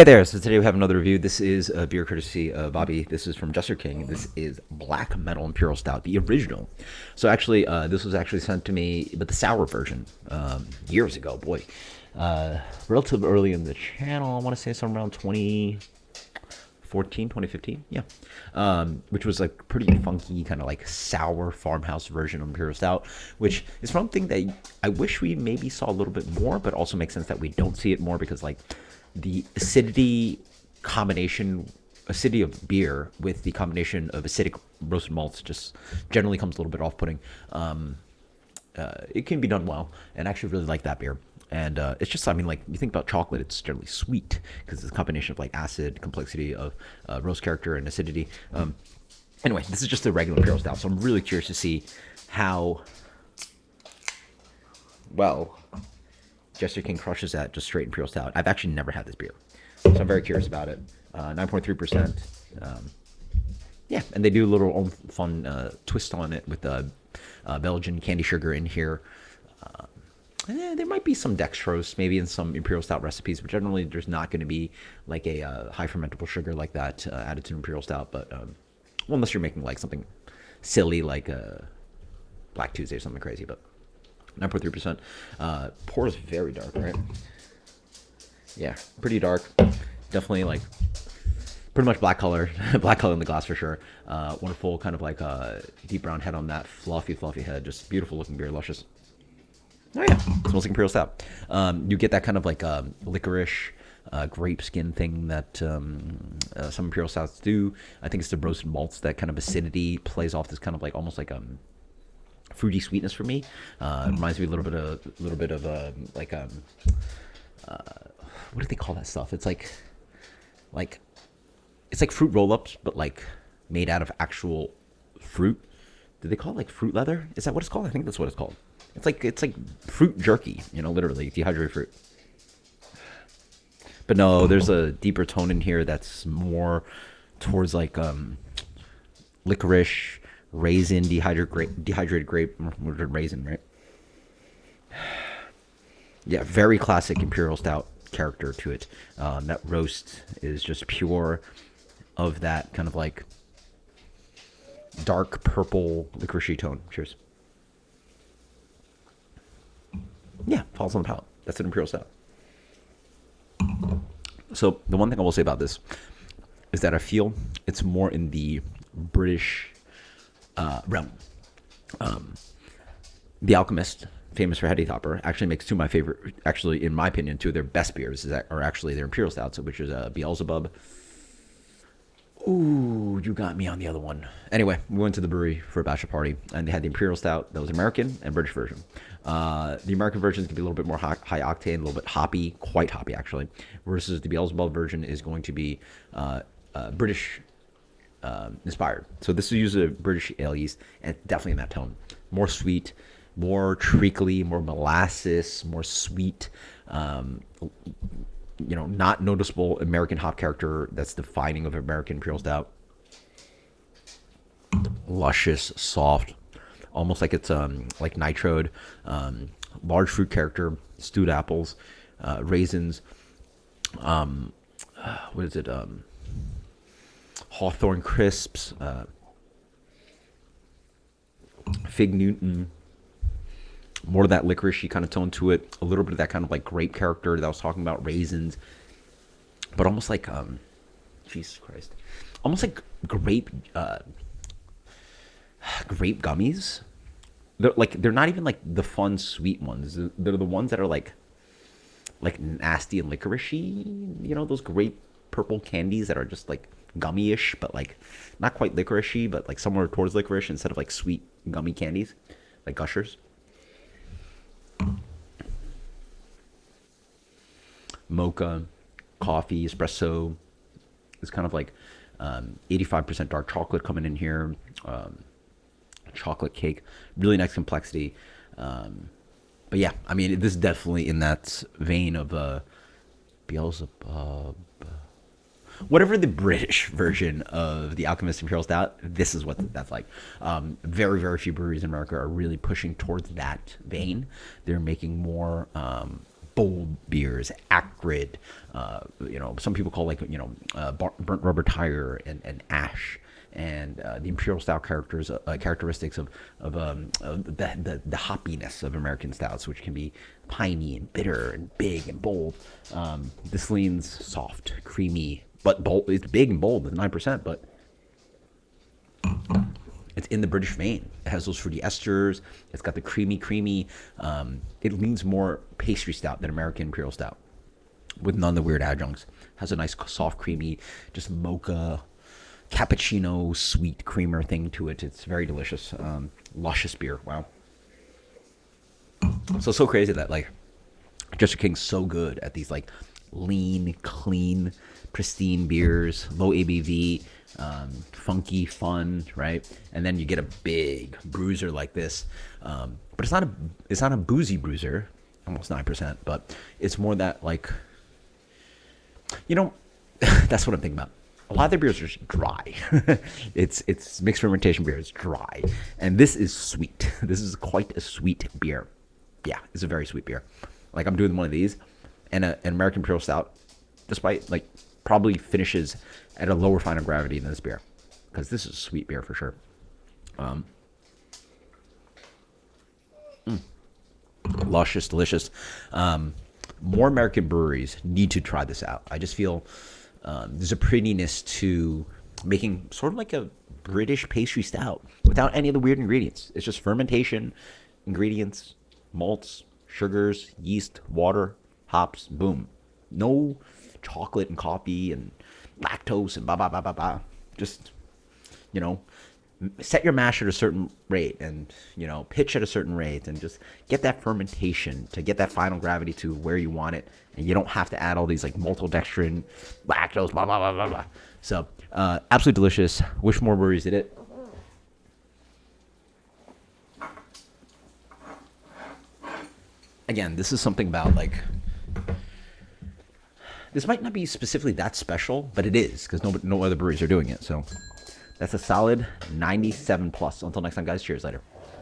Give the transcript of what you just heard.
Hey there, so today we have another review. This is a beer courtesy of Bobby. This is from Jester King. This is Black Metal Imperial Stout, the original. So actually, this was actually sent to me, but the sour version, years ago, boy. Relatively early in the channel, I want to say somewhere around 2014, 2015, yeah. Which was like pretty funky, kind of like sour farmhouse version of Imperial Stout, which is something that I wish we maybe saw a little bit more, but also makes sense that we don't see it more because like the acidity of beer with the combination of acidic roasted malts just generally comes a little bit off-putting. It can be done well, and I actually really like that beer. And it's just, I mean, like, you think about chocolate, it's generally sweet because it's a combination of like acid, complexity of roast character, and acidity. Anyway, this is just a regular Imperial Stout, so I'm really curious to see how well Jester King crushes that just straight Imperial Stout. I've actually never had this beer, so I'm very curious about it. 9.3%. Yeah, and they do a little own fun twist on it with Belgian candy sugar in here. There might be some dextrose, maybe in some Imperial Stout recipes, but generally there's not going to be like a high fermentable sugar like that added to an Imperial Stout. But well, unless you're making like something silly like Black Tuesday or something crazy, but 9.3%. Pours very dark, right? Yeah, pretty dark. Definitely like pretty much black color, black color in the glass for sure. Wonderful kind of like deep brown head on that fluffy head. Just beautiful looking beer, luscious. Oh yeah, smells like Imperial Stout. You get that kind of like licorice, grape skin thing that some Imperial Stouts do. I think it's the roasted malts, that kind of acidity plays off this kind of like almost like fruity sweetness for me. It reminds me a little bit of like what do they call that stuff? It's like it's like fruit roll-ups, but like made out of actual fruit. Do they call it like fruit leather? Is that what it's called? I think that's what it's called. It's like fruit jerky, literally dehydrated fruit. But no, there's a deeper tone in here that's more towards like licorice, raisin, dehydrated grape, raisin, right? Yeah, very classic Imperial Stout character to it. That roast is just pure of that kind of like dark purple licorice tone. Cheers. Yeah, falls on the palate. That's an Imperial Stout. So the one thing I will say about this is that I feel it's more in the British realm. The Alchemist, famous for Heady Topper, actually makes two of my favorite, actually in my opinion, two of their best beers are actually their Imperial Stouts, which is Beelzebub. Ooh, you got me on the other one. Anyway, we went to the brewery for a bachelor party, and they had the Imperial Stout that was American and British version. The American version is going to be a little bit more high octane, a little bit hoppy, quite hoppy actually, versus the Beelzebub version is going to be British inspired. So this is usually a British ale yeast, and it's definitely in that tone. More sweet, more treacly, more molasses, more sweet. Not noticeable American hop character that's defining of American Imperial Stout. Luscious, soft, almost like it's like nitroed. Large fruit character, stewed apples, raisins. What is it? Hawthorne crisps, fig Newton. More of that licoricey kind of tone to it. A little bit of that kind of like grape character that I was talking about, raisins, but almost like Jesus Christ, almost like grape gummies. They're not even like the fun sweet ones. They're the ones that are like nasty and licoricey. Those grape purple candies that are just like gummy-ish, but like not quite licoricey, but like somewhere towards licorice instead of like sweet gummy candies, like Gushers. Mocha, coffee, espresso. It's kind of like 85% dark chocolate coming in here. Chocolate cake, really nice complexity. But yeah, I mean, this is definitely in that vein of Beelzebub. Whatever the British version of the Alchemist Imperial Stout, this is what that's like. Very, very few breweries in America are really pushing towards that vein. They're making more bold beers, acrid. Some people call like burnt rubber tire and ash, and the imperial stout characteristics of the hoppiness of American stouts, which can be piney and bitter and big and bold. This leans soft, creamy, but bold. It's big and bold. It's 9%, but it's in the British vein. It has those fruity esters. It's got the creamy. It leans more pastry stout than American Imperial Stout, with none of the weird adjuncts. Has a nice, soft, creamy, just mocha, cappuccino, sweet creamer thing to it. It's very delicious. Luscious beer. Wow. So crazy that like Jester King's so good at these like lean, clean, pristine beers, low ABV. Funky, fun, right? And then you get a big bruiser like this, but it's not a boozy bruiser, almost 9%, but it's more that like, that's what I'm thinking about. A lot of their beers are just dry. it's mixed fermentation beer. It's dry, and this is sweet. This is quite a sweet beer. Yeah, it's a very sweet beer. Like I'm doing one of these, and an American Imperial Stout, despite like probably finishes at a lower final gravity than this beer, because this is sweet beer for sure. Luscious, delicious. More American breweries need to try this out. I just feel there's a prettiness to making sort of like a British pastry stout without any of the weird ingredients. It's just fermentation, ingredients, malts, sugars, yeast, water, hops, boom. No chocolate and coffee and lactose and blah blah blah blah blah. Just set your mash at a certain rate, and pitch at a certain rate, and just get that fermentation to get that final gravity to where you want it, and you don't have to add all these like maltodextrin, lactose, blah blah blah blah blah. So absolutely delicious. Wish more breweries did it. Again, this is something about like, this might not be specifically that special, but it is, because no other breweries are doing it. So that's a solid 97 plus. Until next time, guys. Cheers. Later.